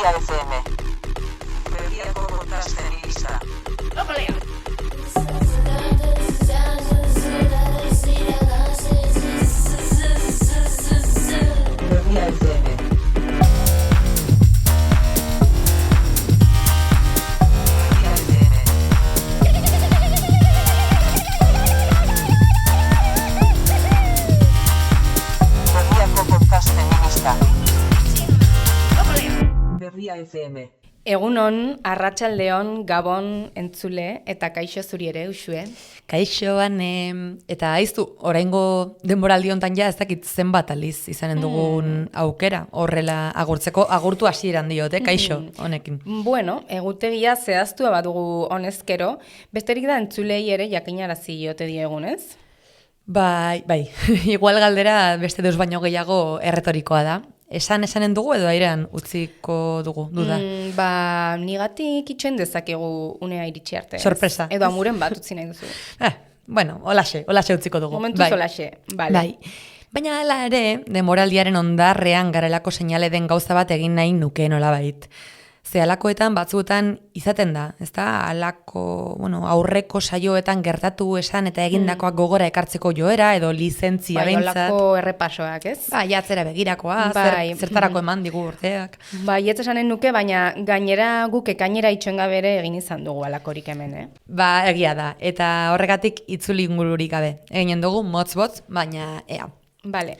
Berria FM. Berriako podcasten lista. Berria FM. Berria FM. Egunon, arratsaldeon, gabon, entzule, eta kaixo zuri ere, Uxue. Kaixoan, eta aiztu, oraingo denboraldi hontan ja ez dakit zenbat aliz izanen dugun aukera, horrela agurtzeko, agurtu hasieran diote, kaixo, honekin. Bueno, egutegia zehaztua badugu honezkero, besterik da entzulei ere jakinarazi diote diegunez? Bai, igual galdera beste deus baino gehiago erretorikoa da. Esanen dugu edo airean utziko dugu, duda? Nigatik itxen dezakegu unea iritsi arte. Sorpresa. Edo amuren bat utzi nahi duzu. Bueno, olaxe utziko dugu. Momentuz olaxe, bale. Bai. Baina hala ere, demoraldiaren ondarrean garelako seinale den gauza bat egin nahi nuke nolabait. Ze alakoetan batzuetan izaten da, ezta? Alako, aurreko saioetan gertatu esan eta egindakoak gogora ekartzeko joera edo lizentzia behintzat. Bai, olako errepasoak, ez? Bai, atzera begirakoa, zertarako eman digu urteak. Bai, ez esanen nuke, baina gainera guk ekainera itxoen gabe ere egin izan dugu alakorik hemen, Ba, egia da, eta horregatik itzuli ingururik gabe. Eginen dugu motz-botz, baina ea. Vale.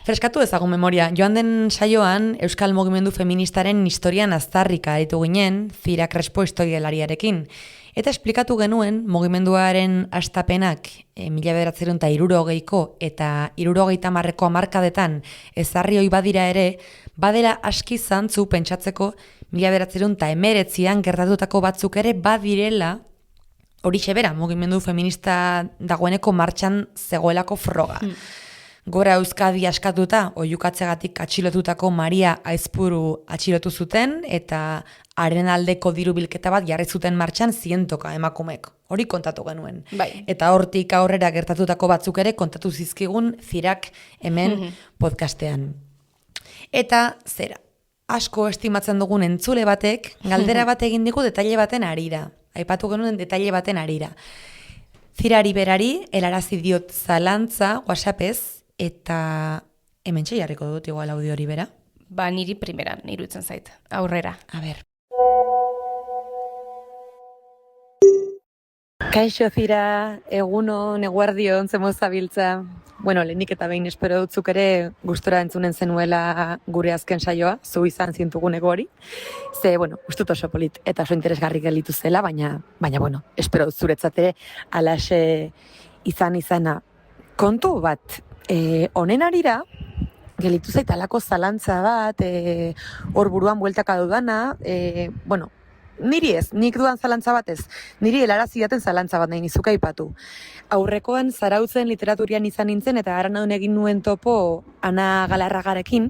Freskatu ezagun memoria. Joan den saioan, Euskal Mugimendu Feministaren historian aztarrika aritu ginen, Zira Crespo historialariarekin. Eta esplikatu genuen, mugimenduaren hastapenak 1960ko eta 1970ko hamarkadetan ezarri ohi badira ere, badera aski zantzu pentsatzeko 1919an gertatutako batzuk ere badirela, horixe bera, mugimendu feminista dagoeneko martxan zegoelako froga. Gora Euskadi askatuta, oihukatzegatik atxilotutako Maria Aizpuru atxilotu zuten, eta haren aldeko diru bilketa bat jarri zuten martxan zientoka emakumek. Hori kontatu genuen. Bai. Eta hortik aurrera gertatutako batzuk ere kontatu zizkigun Zirak hemen podcastean. Eta zera, asko estimatzen dugun entzule batek, galdera bat egin digu detaile baten arira. Aipatu genuen detaile baten arira. Zirari berari, helarazi diot zalantza, WhatsAppez, eta hemen jarriko dut igual audio hori bera. Ba, niri primeran, iruditzen zait. Aurrera. A ber. Kaixo Zira, egunon, eguerdion, zemoz zabiltza. Bueno, lehenik eta behin espero dutzuk ere gustora entzunen zenuela gure azken saioa, zu izan zintuguneko hori. Ze, ustut oso polit eta oso interesgarri gelitu zela, baina, espero dut zuretzat ere alaxe izana. Kontu bat, honen arira, gelitu zait alako zalantza bat, hor buruan bueltaka dudana, niri ez, nik dudan zalantza bat ez, niri helarazi daten zalantza bat nahi nizuka aipatu. Aurrekoan zarautzen literaturian izan nintzen eta Aranaun egin nuen topo Ana Galarragarekin,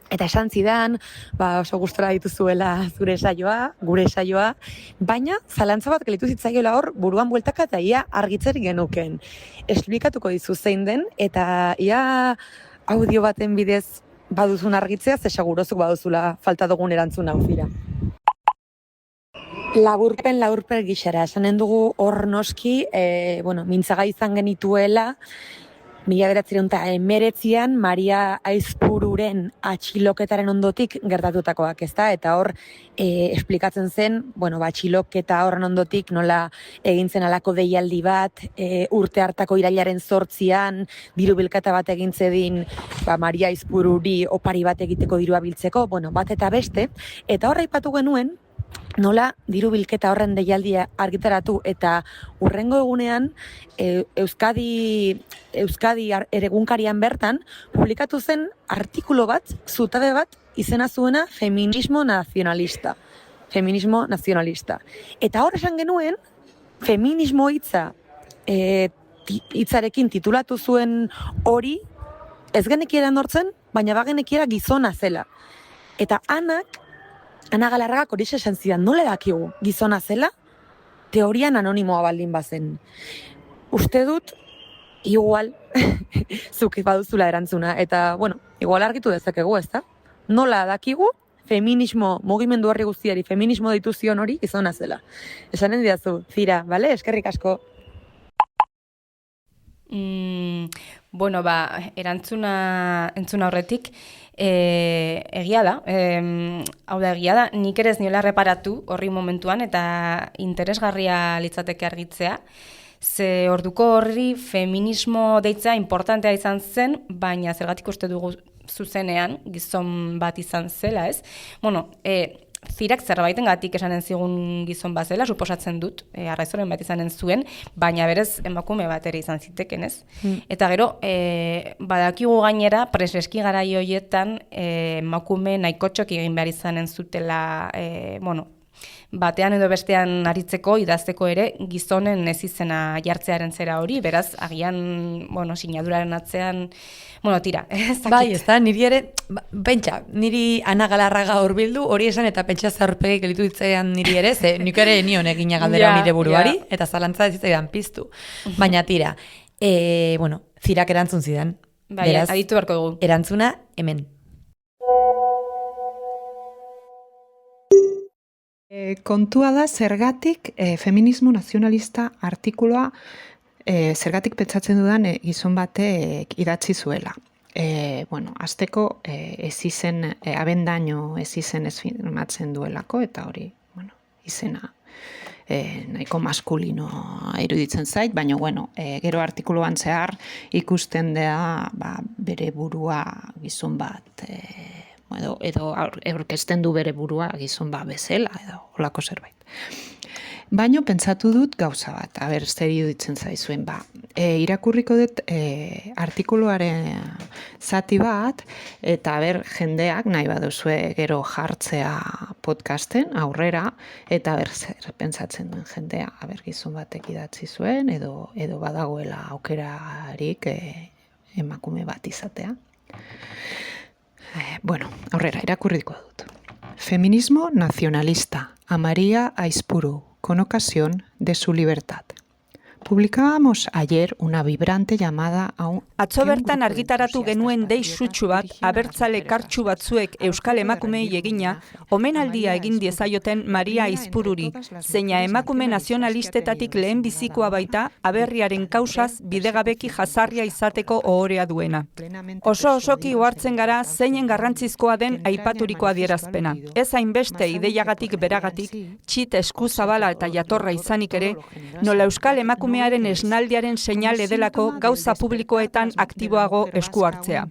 eta esan zidan, oso gustora dituzuela zure saioa, gure saioa, baina zalantza bat gelitu zitzaiola hor buruan bueltaka eta ia argitzerik genuken. Esplikatuko dizu zein den, eta ia audio baten bidez baduzun argitzea, ze segurozuk baduzula falta dugun erantzun hau Zira. Laburpen gixara, esanen dugu hor noski, mintzagai izan genituela, 1919an Maria Aizpururen atxiloketaren ondotik gertatutakoak, ezta? Eta hor esplikatzen zen, atxiloketa horren ondotik nola egin zen alako deialdi bat, urte hartako irailaren 8an diru bilketa bat egin zedin Maria Aizpururi opari bat egiteko dirua biltzeko, bat eta beste, eta hor aipatu genuen, nola diru bilketa horren deialdia argitaratu eta hurrengo egunean Euskadi egunkarian bertan publikatu zen artikulu bat, zutabe bat, izena zuena feminismo nazionalista. Eta hor esan genuen, feminismo hitzarekin titulatu zuen hori, ez genekiera nortzen, baina bagenekiera gizona zela. Eta Ana Galarragak hori esan zidan, nola dakigu gizona zela, teorian anonimoa baldin bazen. Uste dut, igual, zuk baduzula erantzuna, eta, igual argitu dezakegu, ezta? Nola dakigu feminismo, mugimendu horri guztiari, feminismo deitu zion hori, gizona zela. Esanen didazu, Zira, bale? Eskerrik asko. Bueno, entzuna horretik, egia da, hau da egia da, nik ere ez niola reparatu horri momentuan eta interesgarria litzateke argitzea, ze orduko horri feminismo deitzea importantea izan zen, baina zergatik uste dugu zuzenean gizon bat izan zela, ez? Bueno, Zirak zerbaitengatik esanen zigun gizon bat zela, suposatzen dut, arraizoren bat izanen zuen, baina berez emakume bat ere izan ziteken, ez? Eta gero, badakigu gainera, preseski garai horietan emakume nahikotxok egin behar izanen zutela, batean edo bestean aritzeko, idazteko ere, gizonen ez izena jartzearen zera hori, beraz, agian, sinaduraren atzean, tira, ezakit. Bai, ez da, niri ere, pentsa, niri Ana Galarraga hurbildu, hori esan eta pentsa zaurpegik elitu ditzean niri ere, ze nik ere nion egina galdera nire buruari, eta zalantza ez zitzaidan piztu. Baina tira, Zirak erantzun zidan. Bai, aditu beharko dugu. Erantzuna, hemen. Kontua da zergatik feminismo nazionalista artikuloa zergatik pentsatzen dudan gizon batek idatzi zuela. Azteko ez izen, abendaino ez izen ez firmatzen duelako, eta hori, izena nahiko maskulinoa iruditzen zait, baina, gero artikuluan zehar ikusten da bere burua gizon bat, edo aurkezten du bere burua gizon bat bezala, edo holako zerbait. Baina pentsatu dut gauza bat, zer iruditzen zaizuen, irakurriko dut artikuluaren zati bat, eta jendeak nahi baduzue gero jartzea podcasten aurrera, eta zer pentsatzen duen jendea, gizon batek idatzi zuen, edo badagoela aukerarik emakume bat izatea. Aurrera, irakurriko dut. Feminismo nacionalista, a María Aizpuru, con ocasión de su libertad. Publicábamos ayer una vibrante llamada a un... Atzo bertan argitaratu genuen dei sutsu bat, abertzale kartsu batzuek euskal emakumei egina, omenaldia egin diezaioten Maria Aizpururi, zeina emakume nazionalistetatik lehen bizikoa baita, aberriaren kausaz bidegabeki jazarria izateko ohorea duena. Osoki ohartzen gara zeinen garrantzizkoa den aipaturiko adierazpena. Ez hainbeste ideiagatik beragatik, txit eskuzabala eta jatorra izanik ere, nola euskal emakumearen esnaldiaren seinale delako gauza publikoetan aktiboago esku hartzea.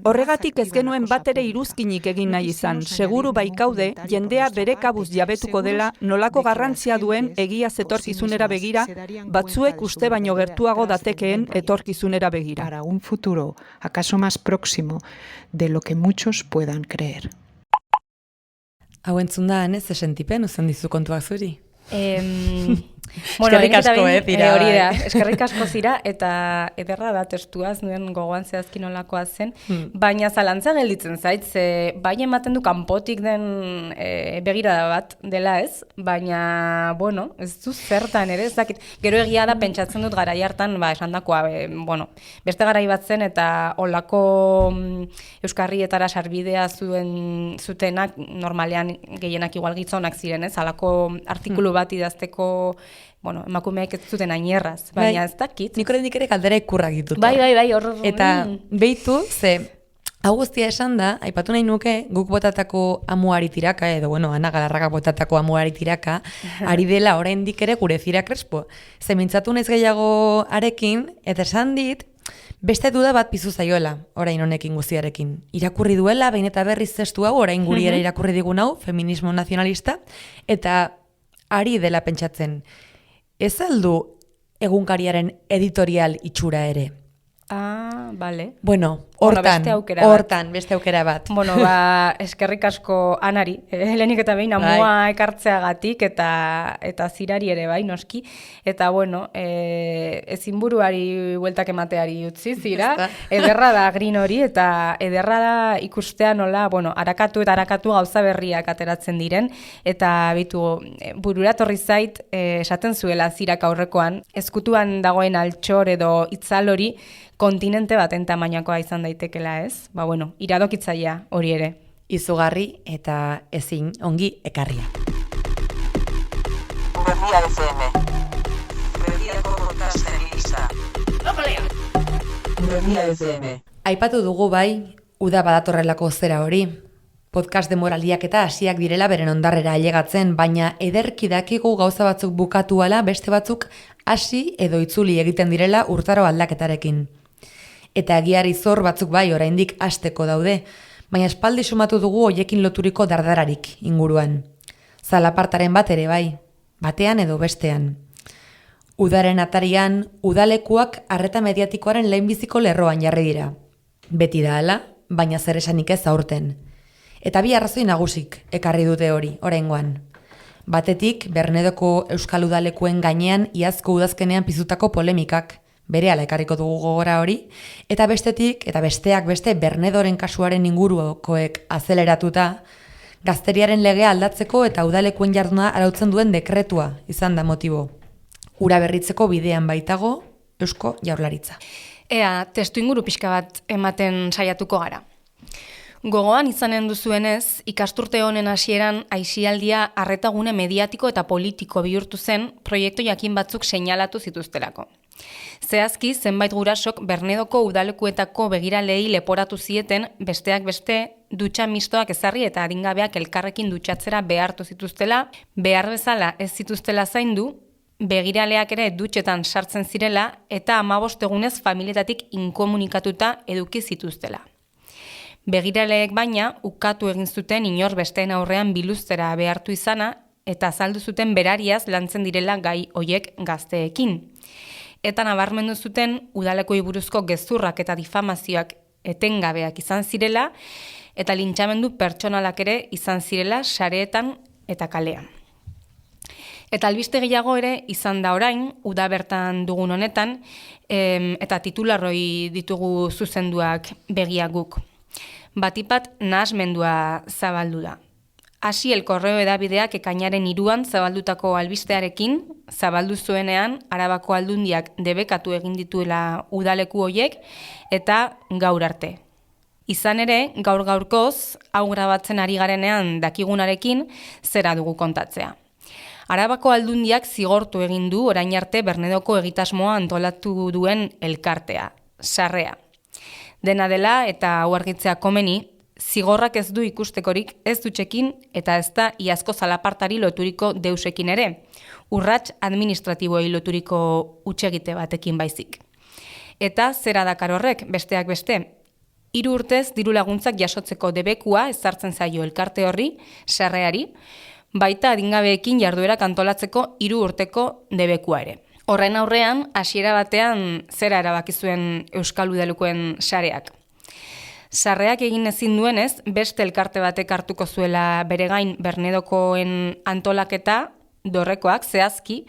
Horregatik ez genuen batere iruzkinik egin nahi izan, seguru baikaude jendea bere kabuz jabetuko dela nolako garrantzia duen egia etorkizunera begira, batzuek uste baino gertuago datekeen etorkizunera begira. Para un futuro acaso más próximo de lo que muchos puedan creer. Hau entzun da, ez sentipen, uzen dizu kontuak zuri? Eskerrik asko, Zira. Hori da, eskerrik asko Zira, eta ederra da testuaz, nuen gogoan zehazkin olakoa zen, baina zalantza gelditzen zait, ze bai ematen du kanpotik den begirada bat dela ez, baina, ez du zertan ere, ez dakit, gero egia da pentsatzen dut garai hartan, esandakoa, beste garai bat zen, eta olako euskarrietara sarbidea zutenak, normalean gehienak igual gizonak ziren, ez, alako artikulu bat idazteko, emakumeak ez zuten ainerraz, baina ez dakit. Nik ere kaldera ikurrak ditut. Bai, hor. Eta behitu, ze, hau guztia esan da, aipatu nahi nuke, guk botatako amuari tiraka, edo, Ana Galarraga botatako amuari tiraka, ari dela oraindik ere gure Zira Crespo. Ze mintzatu naiz gehiago arekin, eta esan dit, beste duda bat pizu zaioela, orain honekin guztiarekin. Irakurri duela, behin eta berriz testu hau, orain guri ere irakurri digun hau, feminismo nazionalista, eta ari dela pentsatzen. Ez aldu egunkariaren editorial itxura ere? Bale. Hortan, beste aukera bat. Eskerrik asko Anari, lehenik eta behin amua ekartzeagatik eta Zirari ere bai, noski. Eta, ezin buruari bueltak emateari utzi, Zira. Ederra da grin hori, eta ederra da ikustea nola, harakatu gauza berriak ateratzen diren. Eta burura torri zait, esaten zuela Zirak aurrekoan, ezkutuan dagoen altxor edo itzal hori, kontinente baten tamainakoa izan daitekela ez, iradokitzaia hori ere. izugarri eta ezin ongi ekarriak. Berria FM. Berriako podcastera. Berria FM. Aipatu dugu bai, uda badatorrelako zera hori. Podcast demoraliak eta hasiak direla beren ondarrera ailegatzen, baina ederki dakigu gauza batzuk bukatu ala, beste batzuk hasi edo itzuli egiten direla urtaro aldaketarekin. Eta egiari zor batzuk bai oraindik hasteko daude, baina espaldi sumatu dugu hoiekin loturiko dardararik inguruan. Zalapartaren bat ere bai, batean edo bestean. Udaren atarian, udalekuak arreta mediatikoaren lehenbiziko lerroan jarri dira. Beti da hala, baina zer esanik ez aurten. Eta bi arrazoi nagusik ekarri dute hori, oraingoan. Batetik, Bernedoko euskal udalekuen gainean iazko udazkenean pizutako polemikak, berehala ekarriko dugu gogora hori, eta bestetik, eta besteak beste Bernedoren kasuaren ingurukoek azeleratuta, gazteriaren legea aldatzeko eta udalekuen jarduna arautzen duen dekretua izan da motibo. Ura berritzeko bidean baitago Eusko Jaurlaritza. Ea, testu inguru pixka bat ematen saiatuko gara. Gogoan izanen duzuenez, ikasturte honen hasieran aisialdia arretagune mediatiko eta politiko bihurtu zen proiektu jakin batzuk seinalatu zituztelako. Zehazki, zenbait gurasok Bernedoko udalekuetako begiralei leporatu zieten besteak beste dutxa mistoak ezarri eta adingabeak elkarrekin dutxatzera behartu zituztela, behar bezala ez zituztela zaindu, begiraleak ere dutxetan sartzen zirela eta 15 egunez familietatik inkomunikatuta eduki zituztela. Begiraleek baina ukatu egin zuten inor besteen aurrean biluztera behartu izana eta azaldu zuten berariaz lantzen direla gai hoiek gazteekin. Eta nabarmendu zuten udalekoi buruzko gezurrak eta difamazioak etengabeak izan zirela eta lintxamendu pertsonalak ere izan zirela sareetan eta kalean. Eta albiste gehiago ere izan da orain, uda bertan dugun honetan, eta titularroi ditugu zuzenduak begiak guk. Batipat nahasmendua zabaldu da. Hasi El Correo edabideak ekainaren 3an zabaldutako albistearekin, zabaldu zuenean Arabako Aldundiak debekatu egin dituela udaleku hoiek eta gaur arte. Izan ere, gaur-gaurkoz, hau grabatzen ari garenean dakigunarekin zera dugu kontatzea. Arabako Aldundiak zigortu egin du orain arte Bernedoko egitasmoa antolatu duen elkartea, sarrea. Dena dela eta hau argitzea komeni, zigorrak ez du ikustekorik ez dutxekin eta ez da iazko zalapartari loturiko deusekin ere, urrats administratiboei loturiko hutsegite batekin baizik. Eta zera dakar horrek, besteak beste, 3 urtez diru laguntzak jasotzeko debekua ezartzen zaio elkarte horri, sarreari, baita adingabeekin jarduerak antolatzeko 3 urteko debekua ere. Horren aurrean, hasiera batean zera erabaki zuen Euskal Udalekuen sareak. Sarreak egin ezin duenez, beste elkarte batek hartuko zuela bere gain Bernedokoen antolaketa, dorrekoak zehazki,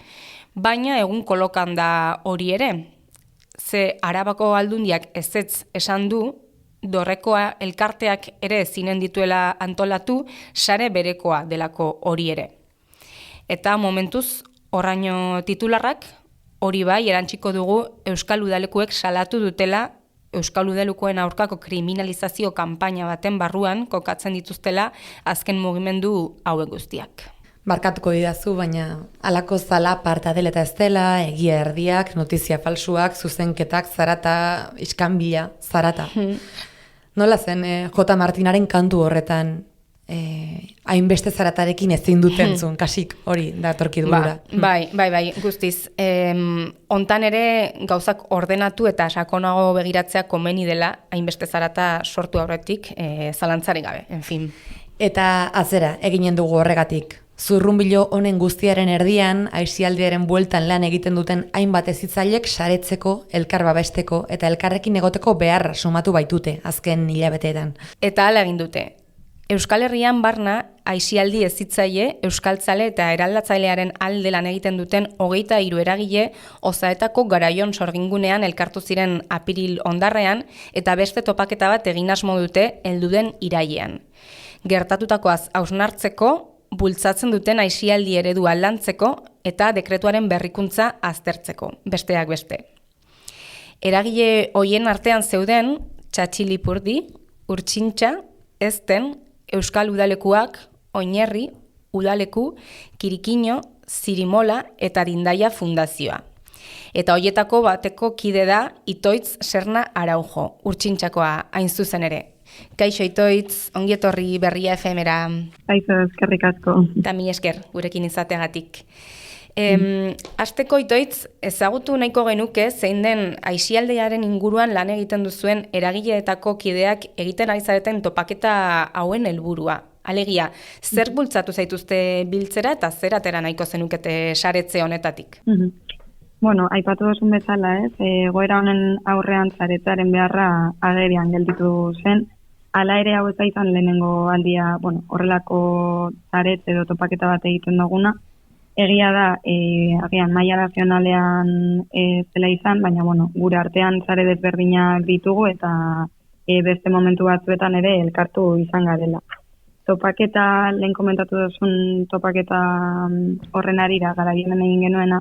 baina egun kolokan da hori ere. Ze Arabako Aldundiak ezetz esan du, dorrekoa elkarteak ere ezinen dituela antolatu, sare berekoa delako hori ere. Eta momentuz, horraino titularrak, hori bai, erantziko dugu Euskal Udalekuek salatu dutela Euskal Udalekuen aurkako kriminalizazio kanpaina baten barruan kokatzen dituztela azken mugimendu hauek guztiak. Barkatuko didazu, baina halako zalaparta dela eta ez dela, egia erdiak, notizia falsuak, zuzenketak, zarata, iskanbila, zarata. Nola zen, J. Martinaren kantu horretan, hainbeste zaratarekin ezin duten zuen, kasik hori datorki dugula. Bai, guztiz. Hontan ere gauzak ordenatu eta sakonago begiratzea komeni dela, hainbeste zarata sortu aurretik, zalantzari gabe, en fin. Eta azera, eginen dugu horregatik. Zurrunbilo honen guztiaren erdian, aisialdiaren bueltan lan egiten duten hainbat hezitzailek saretzeko, elkar babesteko eta elkarrekin egoteko beharra sumatu baitute azken hilabeteetan. Eta hala egin dute. Euskal Herrian barna aisialdi hezitzaile, euskaltzale eta eraldatzailearen alde lan egiten duten 23 eragile Ozaetako Garaion sorgingunean elkartu ziren Apiril hondarrean eta beste topaketa bat egin asmo dute helduden irailean. Gertatutakoaz hausnartzeko, bultzatzen duten aisialdi eredu aldantzeko eta dekretuaren berrikuntza aztertzeko, besteak beste. Eragile hoien artean zeuden Txatxilipurdi, Urtsintxa, Ezten, Euskal Udalekuak, Oinerri, Udaleku, Kirikino, Zirimola eta Dindaia Fundazioa. Eta hoietako bateko kide da Itoitz Serna Araujo, Urtsintxakoa hain zuzen ere. Kaixo Itoitz, ongietorri Berria FM-era. Kaixo, eskerrik asko. Eta mila esker, gurekin izateagatik. Hasteko Itoitz, ezagutu nahiko genuke zein den aisialdiaren inguruan lan egiten duzuen eragileetako kideak egiten ari zareten topaketa hauen helburua. Alegia, zer bultzatu zaituzte biltzera eta zer atera nahiko zenukete saretze honetatik? Bueno, aipatu duzun bezala, egoera honen aurrean saretzaren beharra agerian gelditu zen. Hala ere hau ez da izan lehenengo aldia, bueno, horrelako saretze edo topaketa bat egiten duguna. Egia da, agian maila nazionalean zela izan, baina bueno, gure artean sare desberdinak ditugu eta beste momentu batzuetan ere elkartu izan garela. Topaketa, lehen komentatu duzun topaketa horren arira, garaiemen egin genuena,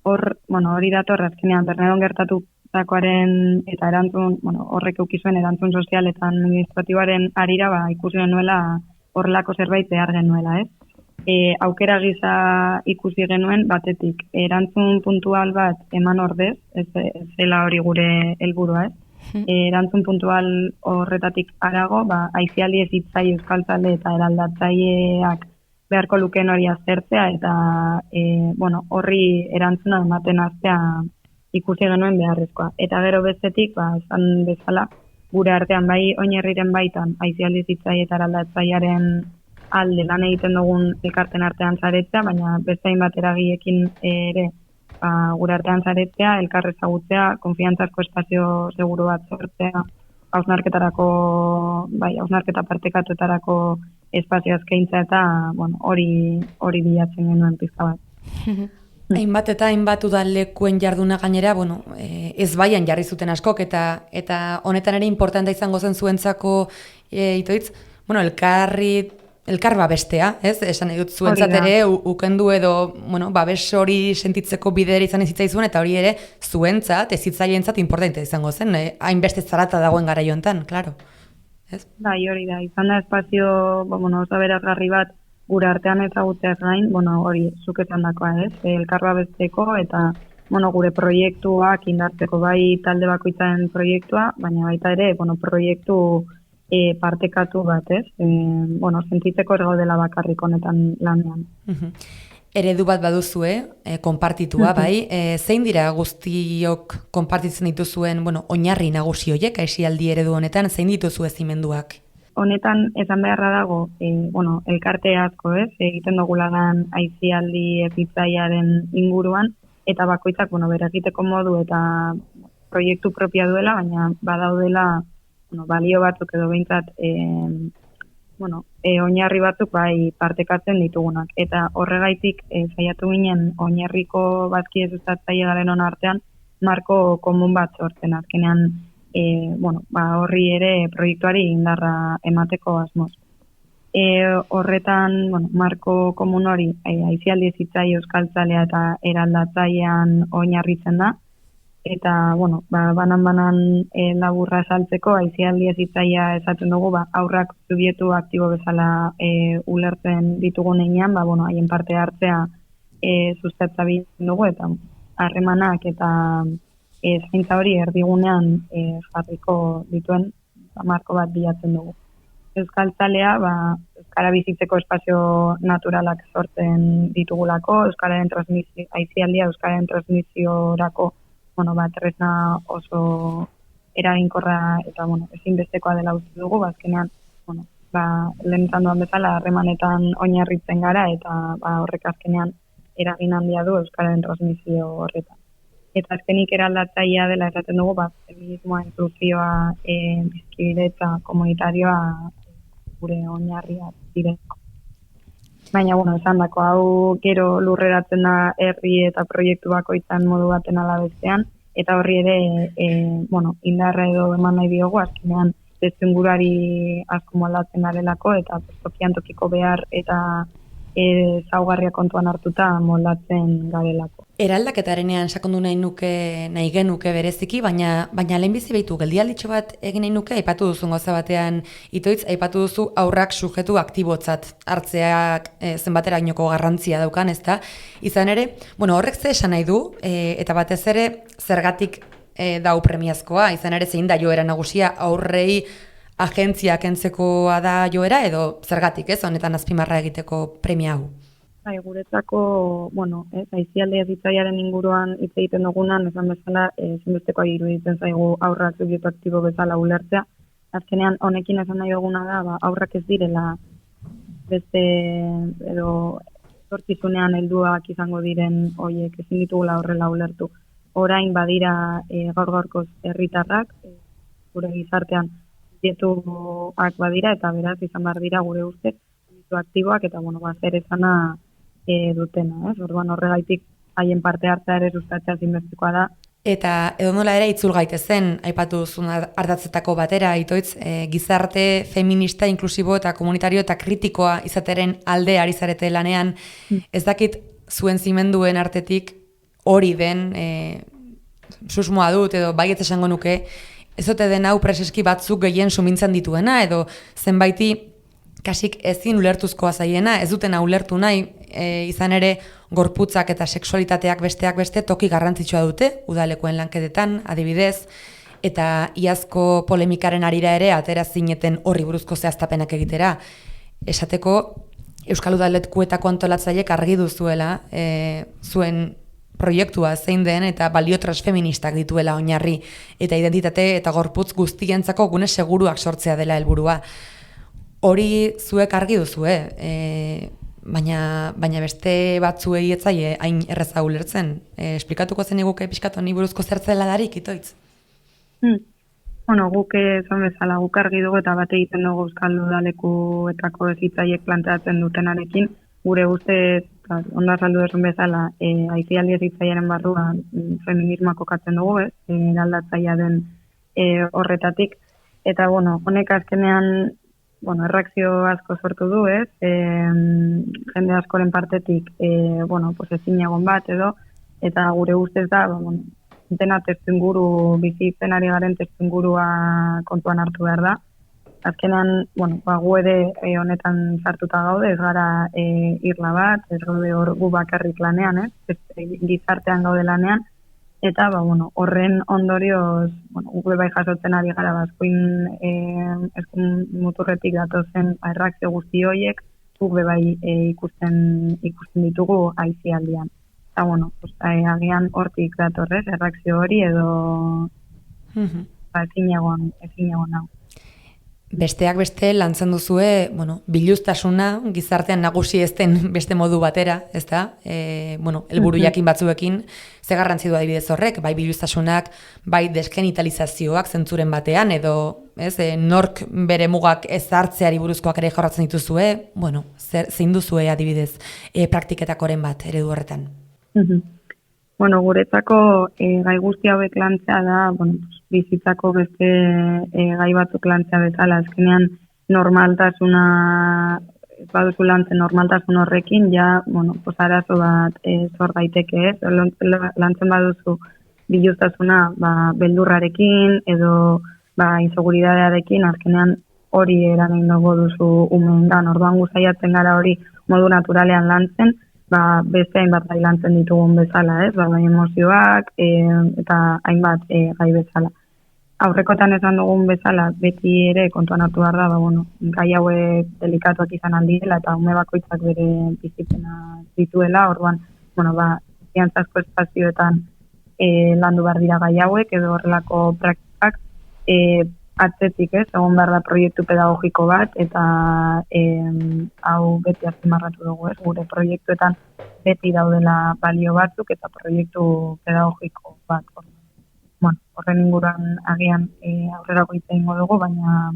hori dator azkenean Berneron gertatutakoaren eta erantzun, horrek eukizuen erantzun sozial eta administratiboaren arira ikusi genuela horrelako zerbait behar genuela, ez? Aukera gisa ikusi genuen batetik erantzun puntual bat eman ordez, ez zela hori gure helburua, ez? Erantzun puntual horretatik arago, aisialdi hezitzai euskaltzale eta eraldatzaileak beharko lukeen hori aztertzea eta horri erantzuna ematen hastea ikusi genuen beharrezkoa. Eta gero bestetik, esan bezala, gure artean bai Oinerriren baitan aisialdi hezitzai eta eraldatzailearen alde lan egiten dugun elkarten artean saretzea, baina beste hainbat eragileekin ere gure artean saretzea, elkar ezagutzea, konfiantzazko espazio seguru bat sortzea, hausnarketa partekatuetarako espazio eskaintza eta hori bilatzen genuen pizka bat. Hainbat eta hainbat udalekuen jarduna gainera, ez baian jarri zuten askok eta honetan ere importantea izango zen zuentzako Itoitz, elkar babestea, ez? Esan edut zuentzat ere ukendu edo, babes hori sentitzeko bidera izan ezitzaizuen eta hori ere zuentzat, ezitzaientzat importantea izango zen, hainbeste zarata dagoen garaio hontan, claro. Ez? Bai, hori da, izan da espazio, oso berazgarri bat gure artean ezagutzeaz gain, hori zuk esan dakoa, ez? Elkar babesteko eta gure proiektuak indartzeko bai talde bakoitzaren proiektua, baina baita ere, proiektu partekatu bat, ez? Sentitzeko ez gaudela bakarrik honetan lanean. Eredu bat baduzue, konpartitua, bai? Zein dira guztiok konpartitzen dituzuen, oinarri nagusi horiek, aisialdi eredu honetan, zein dituzue zimenduak? Honetan, esan beharra dago, elkarte asko, ez? Egiten dugulagan aisialdi hezitzailearen inguruan, eta bakoitzak, bere egiteko modu eta proiektu propia duela, baina badaudela balio batzuk edo behintzat oinarri batzuk bai partekatzen ditugunak. Eta horregaitik saiatu ginen oinarriko bazkide sustatzaile garen hona artean marko komun bat sortzen azkenean horri ere proiektuari indarra emateko asmoz. Horretan, marko komun hori aisialdi hezitzai euskaltzalea eta eraldatzailean oinarritzen da. Eta, banan laburra saltzeko, aisialdi hezitzailea esaten dugu, aurrak subjektu aktibo bezala ulertzen ditugun einean, haien parte hartzea sustatza biltzen dugu, eta harremanak eta zaintza hori erdigunean jarriko dituen marko bat bilatzen dugu. Euskaltzalea, euskara bizitzeko espazio naturalak sortzen ditugulako, aisialdia euskararen transmisiorako tresna oso eraginkorra eta ezinbestekoa dela uste dugu, azkenean lehen izan duan bezala harremanetan oinarritzen gara eta horrek azkenean eragin handia du euskararen transmisio horretan. Eta azkenik eraldatzailea dela esaten dugu, feminismoa, inklusioa, bizkidetza komunitarioa gure oinarria direko. Baina, esan dako, hau gero lurreratzen da herri eta proiektu bakoitzan modu baten alabestean, eta horri ere, indarra edo eman nahi diogu, azkenean, testuingurari asko moldatzen garelako, eta tokian tokiko behar eta zaugarria kontuan hartuta moldatzen garelako. Eraldaketarenean sakondu nahi genuke bereziki, baina lehenbizi behitu geldialditxo bat egin nahi nuke, aipatu duzun gauza batean, Itoitz, aipatu duzu aurrak sujetu aktibotzat hartzeak zenbaterainoko garrantzia daukan, ezta? Izan ere, horrek ze esan nahi du, eta batez ere zergatik dau premiazkoa, izan ere zein da joera nagusia aurrei agentzia kentzekoa da joera, edo zergatik, ez, honetan azpimarra egiteko premia hau? Guretzako, aisialdi hezitzailearen inguruan hitz egiten dugunan, esan bezala, ezinbestekoa iruditzen zaigu aurrak subjektu aktibo bezala ulertzea. Azkenean, honekin esan nahi duguna da, aurrak ez direla beste, edo etorkizunean helduak izango diren horiek ezin ditugula horrela ulertu. Orain badira gaur-gaurkoz herritarrak, gure gizartean dietuak badira, eta beraz izan behar dira gure ustez aktiboak eta zer esana dutena, Orduan horregaitik haien parte hartzea ere sustatzea zinbestekoa da. Eta edonola ere itzul gaitezen, aipatu duzun ardatzetako batera, Itoitz, gizarte feminista, inklusibo eta komunitario eta kritikoa izateren alde ari zarete lanean, ez dakit zuen zimenduen artetik hori den, susmoa dut edo baiet esango nuke, ez ote den hau preseski batzuk gehien sumintzen dituena, edo zenbaiti kasik ezin ulertuzkoa zaiena, ez dutena ulertu nahi, izan ere gorputzak eta sexualitateak besteak beste toki garrantzitsua dute, udalekoen lanketetan, adibidez, eta iazko polemikaren arira ere atera zineten horri buruzko zehaztapenak egitera. Esateko, Euskal Udalekuetako antolatzaileek argi duzuela, zuen proiektua zein den eta balio transfeministak dituela oinarri, eta identitate eta gorputz guztientzako gune seguruak sortzea dela helburua. Hori zuek argi duzue, baina beste batzuei etzaie hain erreza ulertzen. Esplikatuko zen eguke pixkatu ni buruzko zertzela darik, Itoitz? Guk esan bezala guk argi dugu eta bat egiten dugu Euskal Udalekuetako hezitzaileek planteatzen dutenarekin. Gure ustez, ondo azaldu duzun bezala, aisialdi hezitzailearen barruan feminismoa kokatzen dugu, eraldatzailea den horretatik. Eta, honek azkenean erreakzio asko sortu du, jende askoren partetik, ezin egon bat edo, eta gure ustez da, dena testuinguru, bizitzen ari garen testuingurua kontuan hartu behar da. Azkenean, gu ere honetan sartuta gaude, ez gara irla bat, ez gaude hor gu bakarrik lanean, gizartean gaude lanean, eta horren ondorioz, gure bai jasotzen ari gara eskun muturretik datozen erreakzio guzti horiek, gure bai ikusten ditugu aisialdian. Eta, agian hortik datorrez, erreakzio hori edo ezin egon hau. Besteak beste lantzen duzue, biluztasuna gizartean nagusi ez den beste modu batera, ezta? Helburu jakin batzuekin, ze garrantzi du adibidez horrek, bai biluztasunak, bai desgenitalizazioak zentzuren batean, edo nork bere mugak ez hartzeari buruzkoak ere jorratzen dituzue, zein duzue adibidez praktiketakoren bat eredu horretan? Guretzako gai guzti hauek lantzea da, bizitzako beste gai batzuk lantzea bezala, azkenean normaltasuna, ez baduzu lantzen normaltasun horrekin, arazo bat zor daiteke ez, lantzen baduzu biluztasuna beldurrarekin edo inseguridadearekin, azkenean hori eranein dago duzu umeengan, orduan guzaiatzen gara hori modu naturalean lantzen, beste hainbat gai lantzen ditugun bezala, bai emozioak eta hainbat gai bezala. Aurrekotan esan dugun bezala, beti ere kontuan hartu behar da, gai hauek delikatuak izan aldirela eta ume bakoitzak bere bizipena dituela, orduan, ziantzazko espazioetan landu behar dira gai hauek edo horrelako praktikak, atzetik egon behar da proiektu pedagogiko bat, eta hau beti azpimarratu dugu, gure proiektuetan beti daudela balio batzuk eta proiektu pedagogiko bat. Horren inguruan agian aurrerako hitz egingo dugu, baina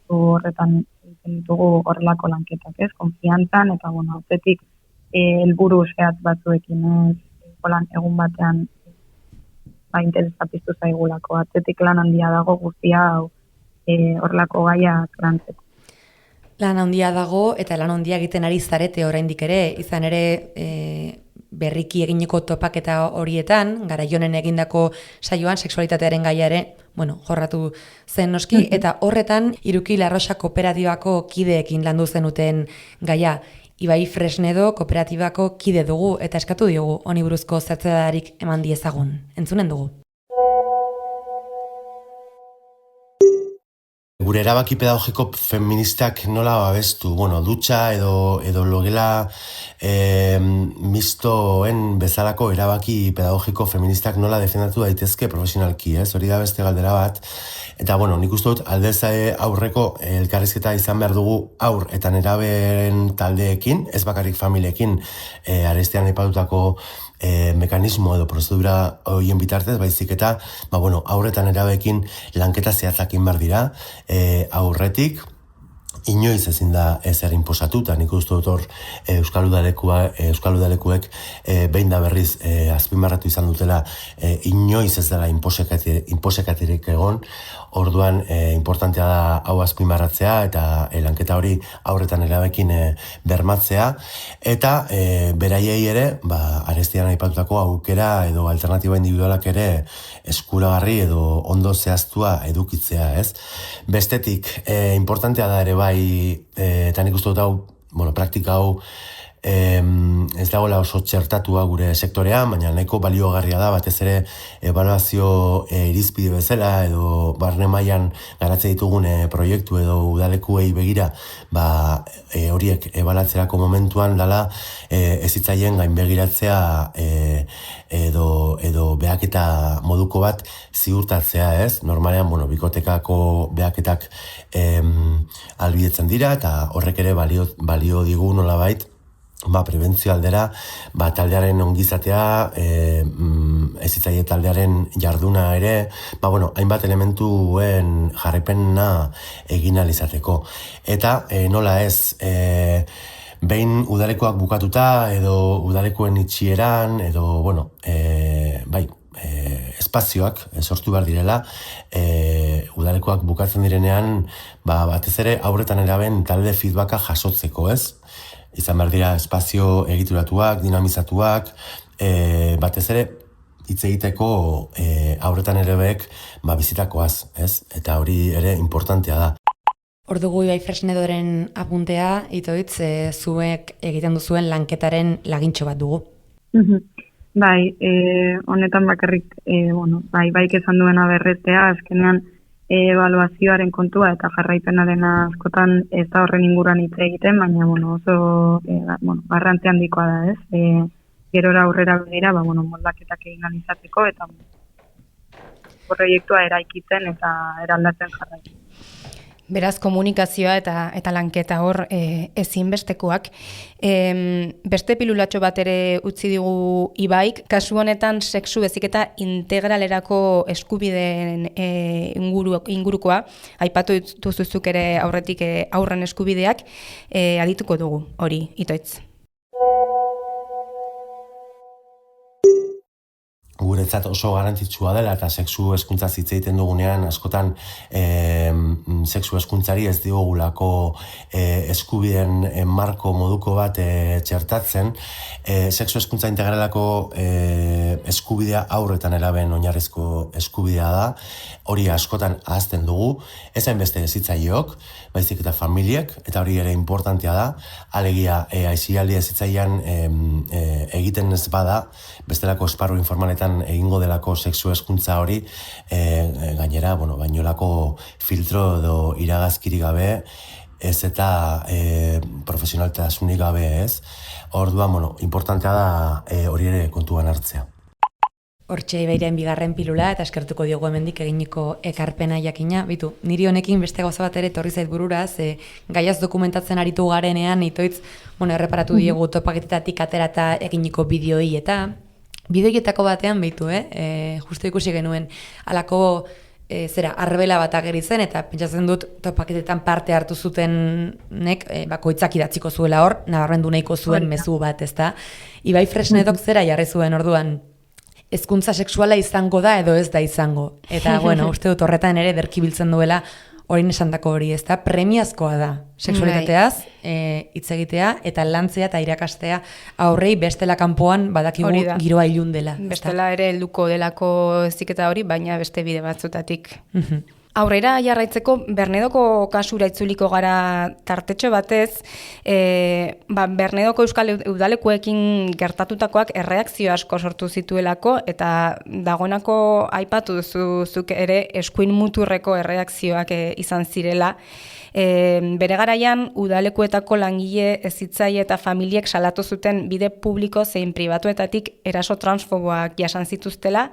horretan egiten ditugu horrelako lanketak, konfiantzan, eta atzetik helburu zehatz batzuekin egun batean interesa piztu zaigulako, atzetik lan handia dago guztia horrelako gaiak lantzeko. Lan handia dago eta lan handia egiten ari zarete oraindik ere, izan ere berriki egineko topaketa horietan, Garaionen egindako saioan sexualitatearen gaiare, jorratu zen noski, eta horretan Iruki Larroxa kooperatibako kideekin landu zenuten gaia. Ibai Fresnedo kooperatibako kide dugu eta eskatu diogu honi buruzko zertzadarik eman diezagun. Entzunen dugu. Gure erabaki pedagogiko feministak nola babestu, dutxa edo logela mistoen bezalako erabaki pedagogiko feministak nola defendatu daitezke profesionalki, hori da beste galdera bat. Eta nik uste dut aldez aurreko elkarrizketa izan behar dugu aur eta nerabeen taldeekin, ez bakarrik familiekin, arestian aipatutako mekanismo edo prozedura horien bitartez, baizik eta aurretan erabekin lanketa zehatzakin behar dira, aurretik inoiz ezin da ezer inposatu, eta nik uste dut hor Euskal Udalekuek behin da berriz azpimarratu izan dutela inoiz ez dela inposekatirik egon. Orduan importantea da hau azpimarratzea eta lanketa hori aurretan erabekin bermatzea, eta beraiei ere arestian aipatutako aukera edo alternatiba individualak ere eskuragarri edo ondo zehaztua edukitzea, ez? Bestetik, importantea da ere bai, eta nik uste dut hau, praktika hau ez dagoela oso txertatua gure sektorean, baina nahiko baliogarria da, batez ere ebaluazio irizpide bezala edo barne mailan garatzen ditugun proiektu edo udalekuei begira horiek ebalatzerako momentuan dela ezitzaien gainbegiratzea edo behaketa moduko bat ziurtatzea, ez? Normalean, bikotekako behaketak albidetzen dira eta horrek ere balio digu nolabait prebentzio aldera, taldearen ongizatea, ezitzaile taldearen jarduna ere, hainbat elementuen jarraipena egin ahal izateko. Eta nola ez, behin udalekoak bukatuta edo udalekoen itxieran edo, espazioak sortu behar direla, udalekoak bukatzen direnean, batez ere aurretan eraben talde feedbacka jasotzeko, ez? Izan behar dira espazio egituratuak, dinamizatuak, batez ere hitz egiteko aurretan erebeek bizitakoaz, ez? Eta hori ere importantea da. Hor dugu Ibai Fresnedoren apuntea, itoitz, zuek egiten duzuen lanketaren lagintxo bat dugu. Bai, honetan bakarrik, baik esan duena berretzea, azkenean ebaluazioaren kontua eta jarraipenaren askotan ez da horren inguruan hitz egiten, baina oso garrantzi handikoa da, ez? Gerora aurrera begira, moldaketak egin ahal izateko eta proiektua eraikitzen eta eraldatzen jarraitzen. Beraz, komunikazioa eta lanketa hor ezinbestekoak. Beste pilulatxo bat ere utzi digu Ibaik, kasu honetan sexu heziketa integralerako eskubideen ingurukoa, aipatu duzuzuk ere aurretik aurren eskubideak, adituko dugu hori, itoitz. Guretzat oso garrantzitsua dela eta sexu hezkuntza hitz egiten dugunean askotan sexu hezkuntzari ez diogulako eskubideen marko moduko bat txertatzen. Sexu hezkuntza integralako eskubidea aurretan eraben oinarrizko eskubidea da, hori askotan ahazten dugu, ez hainbeste hezitzaileok, baizik eta familiek, eta hori ere importantea da, alegia aisialdi hezitzailean egiten ez bada, bestelako esparru informaletan egingo delako sexu hezkuntza hori, gainera, bainolako filtro edo iragazkiri gabe, ez eta profesionaltasunik gabe, ez? Orduan, importantea da hori ere kontuan hartzea. Hortxe Ibairen bigarren pilula eta eskertuko diogu hemendik eginiko ekarpena jakina. Bitu, niri honekin beste gauza bat ere torri zait burura, gaiaz dokumentatzen aritu garenean, itoitz, erreparatu diegu topaketetatik aterata eginiko bideoi eta bideoietako batean behitu, justu ikusi genuen alako arbela bat ageri zen, eta pentsatzen dut topaketetan parte hartu zutenek bakoitzak idatziko zuela hor, nabarmendu nahiko zuen mezu bat, ezta? Ibai Fresnedok zera jarri zuen orduan, hezkuntza sexuala izango da edo ez da izango. Eta, uste dut horretan ere derkibiltzen duela orain esandako hori, ez da, premiazkoa da, sexualitateaz, hitz egitea, eta lantzea eta irakastea aurrei bestela kanpoan badakigu giroa ilun dela. Bestela ere helduko delako heziketa hori, baina beste bide batzutatik. Aurrera jarraitzeko Bernedoko kasura itzuliko gara tartetxo batez, Bernedoko euskal udalekuekin gertatutakoak erreakzio asko sortu zituelako, eta dagoenako aipatu duzuk ere eskuin muturreko erreakzioak izan zirela. Bere garaian udalekuetako langile, hezitzaile eta familiek salatu zuten bide publiko zein pribatuetatik eraso transfoboak jasan zituztela,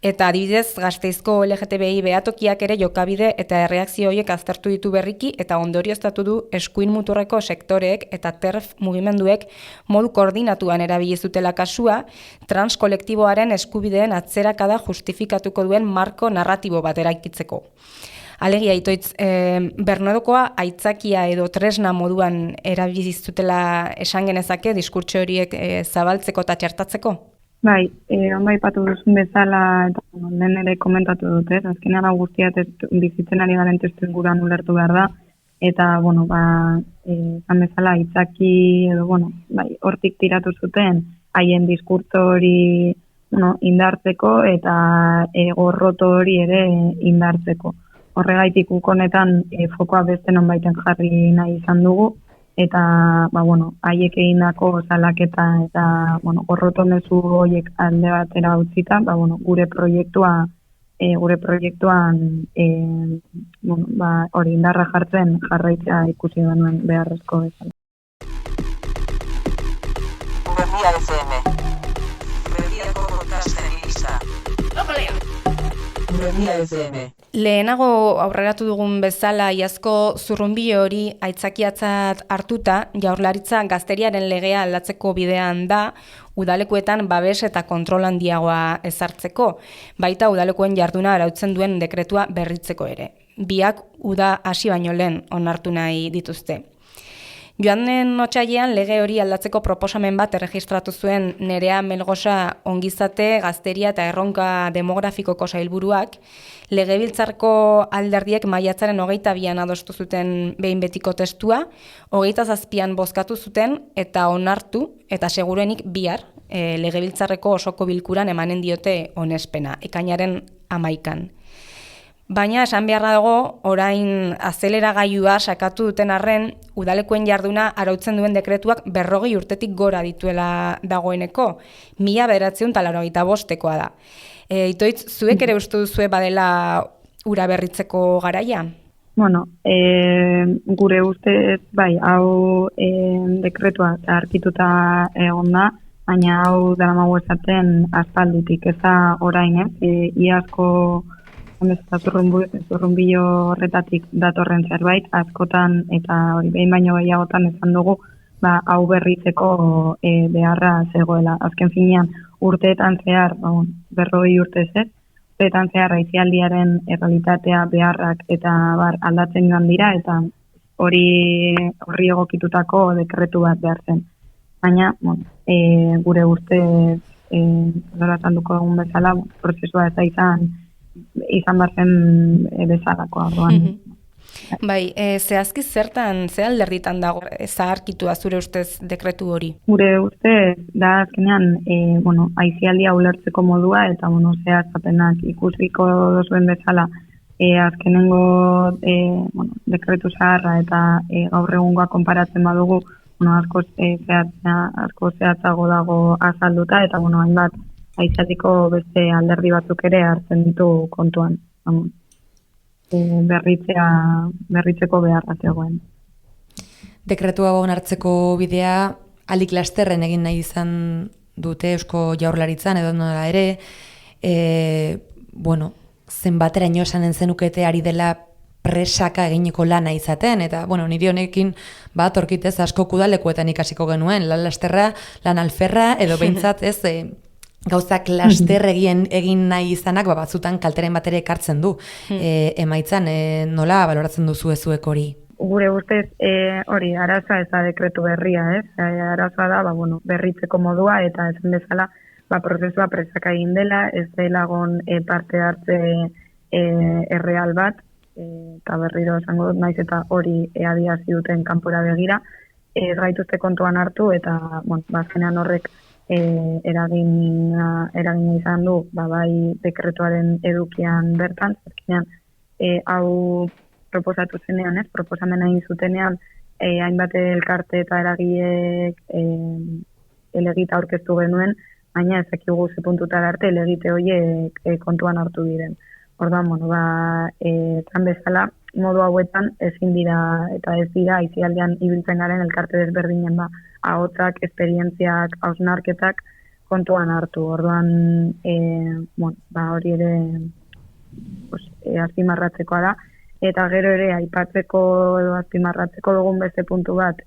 eta adibidez Gasteizko LGTBI behatokiak ere jokabide eta erreakzio horiek aztertu ditu berriki eta ondorioztatu du eskuin muturreko sektoreek eta TERF mugimenduek modu koordinatuan erabili zutela kasua, trans kolektiboaren eskubideen atzerakada justifikatuko duen marko narratibo bat eraikitzeko. Alegia, Itoitz, Bernedokoa aitzakia edo tresna moduan erabili zutela esan genezake diskurtso horiek zabaltzeko eta txertatzeko? Bai, ondo aipatu duzun bezala, eta lehen ere komentatu dut, azkenean guztia bizitzen ari garen testuinguruan ulertu behar da, eta, zan bezala, itzaki, edo, hortik tiratu zuten, haien diskurtso hori indartzeko, eta gorroto hori ere indartzeko. Horregaitik honetan fokoa beste nonbaiten jarri nahi izan dugu, eta, haiek egindako salaketa eta, gorrotomezu horiek alde batera utzita, gure proiektuan, hori indarra jartzen jarraitzea ikusi denuen beharrezko bezala. Berria FM. Berriako podcast feminista. Berria FM. Lehenago aurreratu dugun bezala iazko zurrunbilo hori aitzakiatzat hartuta, Jaurlaritza gazteriaren legea aldatzeko bidean da, udalekuetan babes eta kontrol handiagoa ezartzeko, baita udalekuen jarduna arautzen duen dekretua berritzeko ere. Biak uda hasi baino lehen onartu nahi dituzte. Joan den otsailean lege hori aldatzeko proposamen bat erregistratu zuen Nerea Melgosa Ongizate, Gazteria eta Erronka Demografikoko sailburuak, Legebiltzarko alderdiek maiatzaren 22an adostu zuten behin betiko testua, 27an bozkatu zuten eta onartu, eta seguruenik bihar, Legebiltzarreko osoko bilkuran emanen diote onespena, ekainaren 11an. Baina esan beharra dago, orain azeleragailua sakatu duten arren, udalekuen jarduna arautzen duen dekretuak 40 urtetik gora dituela dagoeneko, 1985koa da. Itoitz, zuek ere uste duzue badela ura berritzeko garaia? Gure ustez, bai, hau dekretua arkituta egon da, baina hau daramago esaten aspalditik, ez da orain, iazko zurrunbilo horretatik datorren zerbait, askotan eta hori behin baino gehiagotan esan dugu, hau berritzeko beharra zegoela. Azken finean, urteetan zehar, 40 urtez ez, urteetan zehar aisialdiaren errealitatea beharrak eta aldatzen joan dira, eta horri egokitutako dekretu bat behar zen. Baina, gure ustez, zoratzen duko egun bezala, prozesua ez da izan barzen bezalako arduan. Bai, zehazki zertan, ze alderditan dago zaharkitua zure ustez dekretu hori? Gure ustez, da azkenean, aisialdia ulertzeko modua, eta zehaztapenak ikusiko dozuen bezala, azkenengo dekretu zaharra eta gaur egungoa konparatzen badugu, asko zehatzago dago azalduta, eta hainbat aizatiko beste alderdi batzuk ere hartzen ditu kontuan. Berritzeko beharra zegoen. Dekretua onartzeko bidea alik lasterren egin nahi izan dute Eusko Jaurlaritzan edo nola ere, zenbateraino esanen zenukete ari dela presaka eginiko lana izaten, eta nire honekin atorkitez asko udalekuetan ikasiko genuen, lan lasterra, lan alferra, edo behintzat ez, gauzak laster egin nahi izanak batzutan kalteren batera ekartzen du. Emaitzan, nola baloratzen duzu ezuek hori? Gure ustez hori arazoa ez da dekretu berria, arazoa da berritzeko modua, eta esan bezala prozesua presaka egin dela, ez delagon parte hartze erreal bat, eta berriro esango dut naiz eta hori adierazi duten kanpora begira, ez gaituzte kontuan hartu eta azkenean horrek eragina izan du bai dekretuaren edukian bertan, azkenean hau proposatu zenean, proposamena egin zutenean, hainbat elkarte eta eragileek elegita aurkeztu genuen, baina ez dakigu ze puntutara arte elegite horiek kontuan hartu diren. Orduan, esan bezala, modu hauetan ezin dira eta ez dira aisialdean ibiltzen garen elkarte desberdinen ahotsak, esperientziak, hausnarketak kontuan hartu. Orduan, hori ere azpimarratzekoa da. Eta gero ere aipatzeko edo azpimarratzeko dugun beste puntu bat,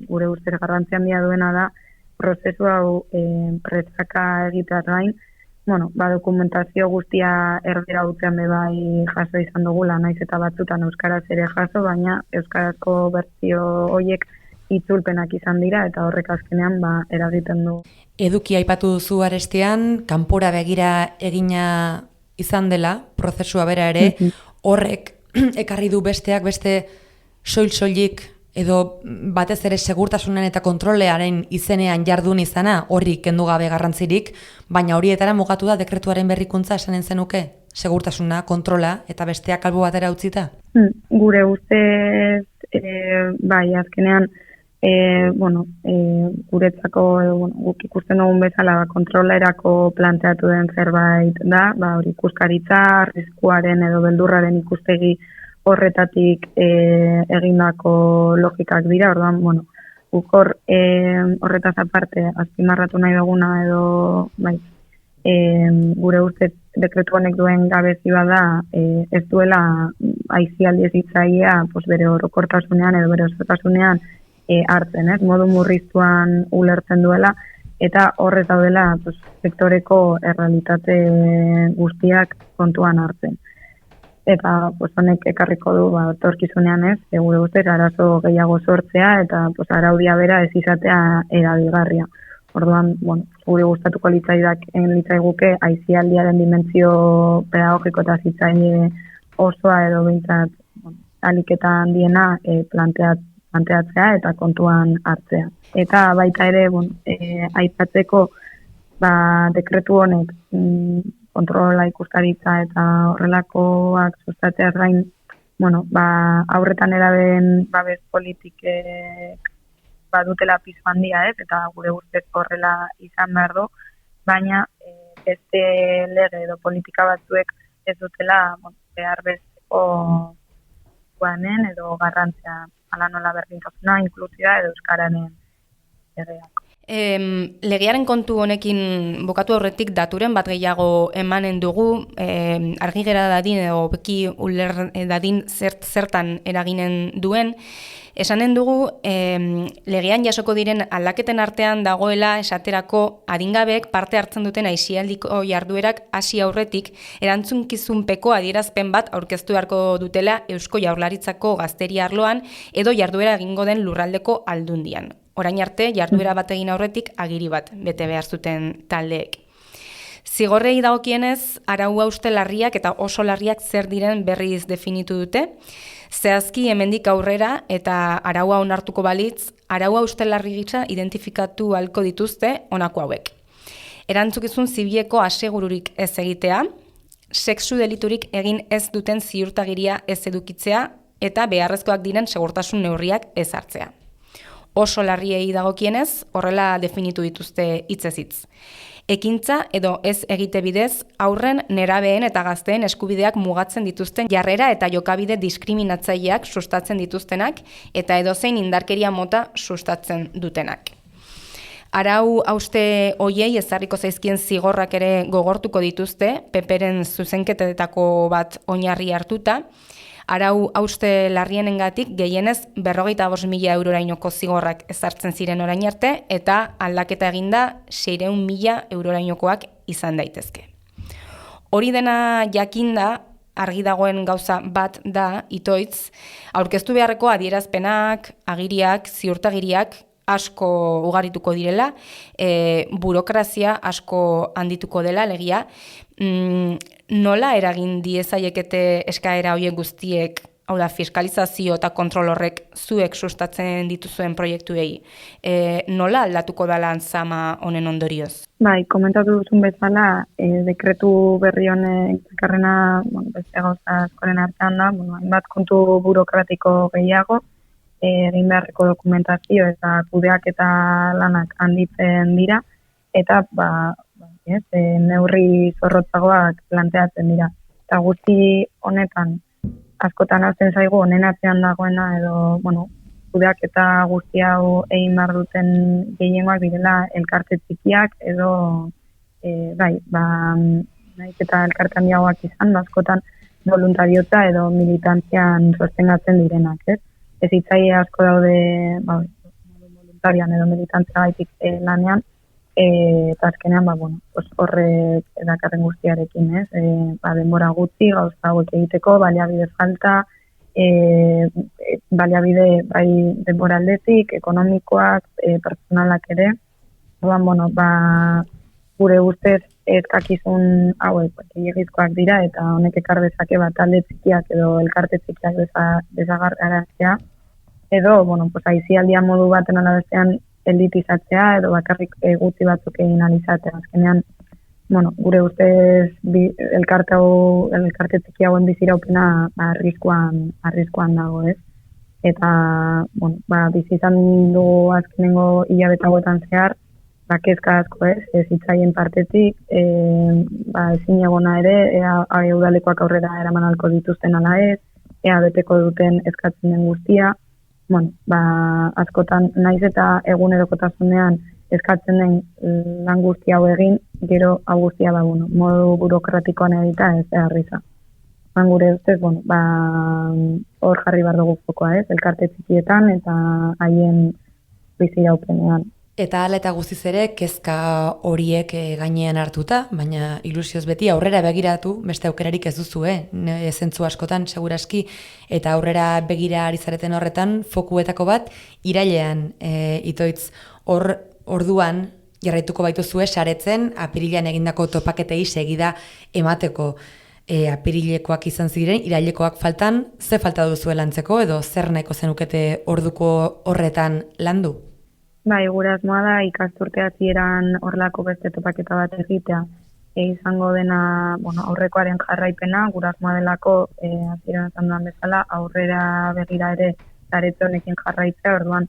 gure ustez garrantzia handia duena da, prozesu hau presaka egiteaz gain, dokumentazio guztia erdera utzean bai jaso izan dugula, naiz eta batzutan euskaraz ere jaso, baina euskarazko bertsio horiek itzulpenak izan dira eta horrek azkenean eragiten du. Eduki aipatu duzu arestian, kanpora begira egina izan dela, prozesua bera ere, horrek ekarri du besteak beste soil-soilik edo batez ere segurtasunen eta kontrolearen izenean jardun izana, horri kendu gabe garrantzirik, baina horietara mugatu da dekretuaren berrikuntza esanen zenuke? Segurtasuna, kontrola eta besteak albo batera utzita? Gure ustez, azkenean, guretzako guk ikusten dugun bezala kontrolerako planteatu den zerbait da, hori ikuskaritza, arriskuaren edo beldurraren ikustegi horretatik egindako logikak dira, orduan, guk horretaz aparte azpimarratu nahi duguna edo gure ustez dekretu honek duen gabezi bada ez duela aisialdi ezitzailea bere orokortasunean edo bere osotasunean hartzen, modu murriztuan ulertzen duela, eta horrez daudela sektoreko errealitate guztiak kontuan hartzen. Eta honek ekarriko du etorkizunean gure ustez arazo gehiago sortzea eta araudia bera ez izatea erabilgarria. Orduan, gure gustatuko litzaiguke aisialdiaren dimentsio pedagogiko eta zitzaile osoa edo behintzat aliketa handiena planteatzea eta kontuan hartzea. Eta baita ere, aipatzeko dekretu honek kontrola ikuskaritza eta horrelakoak sustatzeaz gain, aurretan eraben babes politikek badutela pisu handia, eta gure ustez horrela izan behar du, baina beste lege edo politika batzuek ez dutela behar besteko edo garrantzia, ala nola berdintasuna, inklusioa edo euskararen legeak. Legearen kontu honekin bukatu aurretik daturen bat gehiago emanen dugu, argi gera dadin edo beki uler dadin zertan eraginen duen. Esanen dugu, legean jasoko diren aldaketen artean dagoela esaterako adingabeek parte hartzen duten aisialdiko jarduerak hasi aurretik erantzunkizunpeko adierazpen bat aurkeztu beharko dutela Eusko Jaurlaritzako gazteria arloan edo jarduera egingo den lurraldeko aldundian. Orain arte, jarduera bat egin aurretik agiri bat bete behar zuten taldeek. Zigorrei dagokienez, arau hauste larriak eta oso larriak zer diren berriz definitu dute. Zehazki hemendik aurrera eta araua onartuko balitz, araua hauste larri gisa identifikatu ahalko dituzte honako hauek. Erantzukizun zibileko asegururik ez egitea, sexu deliturik egin ez duten ziurtagiria ez edukitzea eta beharrezkoak diren segurtasun neurriak ez hartzea. Oso larriei dagokienez, horrela definitu dituzte hitzez hitz. Ekintza edo ez egite bidez, aurren, nerabeen eta gazteen eskubideak mugatzen dituzten jarrera eta jokabide diskriminatzaileak sustatzen dituztenak eta edozein indarkeria mota sustatzen dutenak. Arau hauste hoiei ezarriko zaizkien zigorrak ere gogortuko dituzte, PPren zuzenketetako bat oinarri hartuta. Arau hauste larrienengatik gehienez 45.000 eurorainoko zigorrak ezartzen ziren orain arte eta aldaketa eginda 600.000 eurorainokoak izan daitezke. Hori dena jakinda argi dagoen gauza bat da itoitz, aurkeztu beharreko adierazpenak, agiriak, ziurtagiriak asko ugarituko direla, burokrazia asko handituko dela legia, nola eragin diezaiekete eskaera horiek guztiek, hau da, fiskalizazio eta kontrol horrek zuek sustatzen dituzuen proiektuei, nola aldatuko da lan zama honen ondorioz? Bai, komentatu duzun bezala, dekretu berri honek ekarrena, beste gauza askoren artean da, hainbat kontu burokratiko gehiago, egin beharreko dokumentazio eta kudeak eta lanak handitzen dira, eta neurri zorrotzagoak planteatzen dira. Eta guzti honetan, askotan hasten zaigu honen atzean dagoena edo, kudeak eta guzti hau egin behar duten gehiengoak direla elkarte txikiak edo, nahiz eta elkarte handiagoak izan, askotan voluntariotza edo militantzian sostengatzen direnak, ez? Ez hitzaile asko daude voluntarian edo militantzia gaitik lanean, eta azkenean, horrek edakarren guztiarekin, ez? Denbora gutxi, gauza hauek egiteko, baliabide falta, baliabide bai denbora aldetik, ekonomikoak, pertsonalak ere. Gure ustez eskakizun hauek egizkoak dira, eta honek ekar dezake talde txikiak edo elkarte txikiak desagarratzea, edo, aizialdia modu baten alabestean elitizatzea, edo bakarrik gutxi batzuk egin alizatea. Azkenean, gure ustez elkarte txiki hauen biziraupena arriskuan dago, ez? Eta, bizizan dugu azkenengo hilabete hauetan zehar, kezka asko, ez hitzaien partetik, ezin egona ere, ea udalekoak aurrera eraman alko dituzten ala ez, ea beteko duten eskatzen den guztia, askotan naiz eta egunerokotasunean eskatzen den lan guzti hau egin, gero hau guztia modu burokratikoan egita ez beharriza. Gure ustez, hor jarri behar dugu fokoa, ez? Elkarte txikietan eta haien biziraupenean. Eta hala eta guztiz ere, kezka horiek gainean hartuta, baina ilusioz beti aurrera begiratu, beste aukerarik ez duzu, zentzu askotan, seguraski, eta aurrera begira ari zareten horretan, fokuetako bat, irailean, Itoitz, orduan, jarraituko baituzue saretzen, apirilean egindako topaketei segida emateko. Apirilekoak izan ziren, irailekoak faltan, ze falta duzu lantzeko, edo zer nahiko zenukete orduko horretan landu? Gure asmoa da ikasturte hasieran horrelako beste topaketa bat egitea. Izango dena, aurrekoaren jarraipena, gure asmoa delako hasieran esan duan bezala, aurrera begira ere saretze honekin jarraitzea, orduan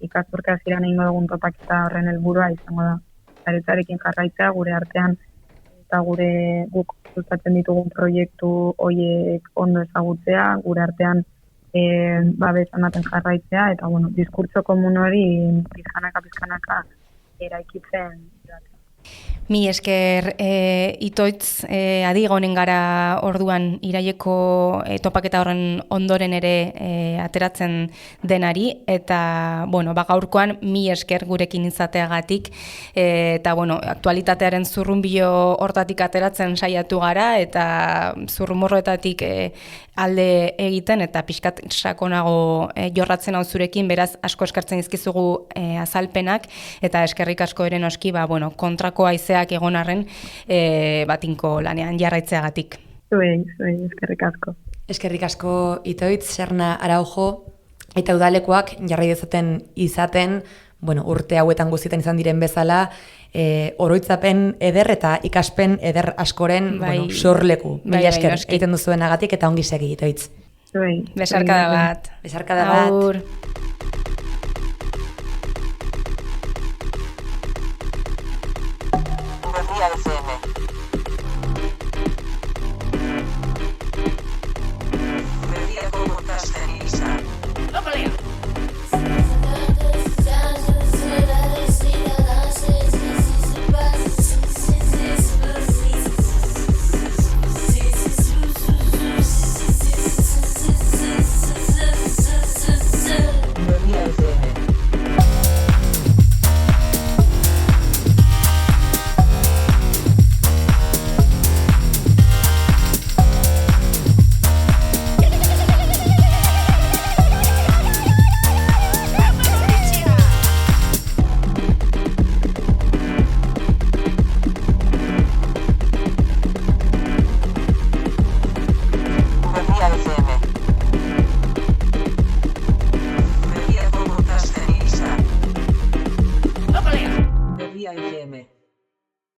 ikasturte hasieran egingo dugun topaketa horren helburua izango da. Saretzarekin jarraitzea, gure artean eta guk sustatzen ditugun proiektu horiek ondo ezagutzea, gure artean babes ematen jarraitzea, eta, diskurtso komun hori pizkanaka eraikitzen. Mi esker, Itoitz, adi gonen gara orduan iraileko topaketa horren ondoren ere ateratzen denari, eta, gaurkoan mi esker gurekin izateagatik, eta, aktualitatearen zurrunbilo hortatik ateratzen saiatu gara, eta zurrumorroetatik alde egiten, eta pixkat sakonago jorratzen hau zurekin, beraz asko eskartzen dizkizugu azalpenak, eta eskerrik asko ere noski, kontrako haizeak egon arren batinko lanean jarraitzeagatik. Zuei, eskerrik asko. Eskerrik asko Itoitz, Serna Araujo, eta udalekoak jarrai dezaten izaten, urte hauetan guztietan izan diren bezala, oroitzapen eder eta ikaspen eder askoren sorleku. Mila esker egiten duzuenagatik eta ongi segi, Itoitz. Zuei. Besarkada bat. Besarkada bat.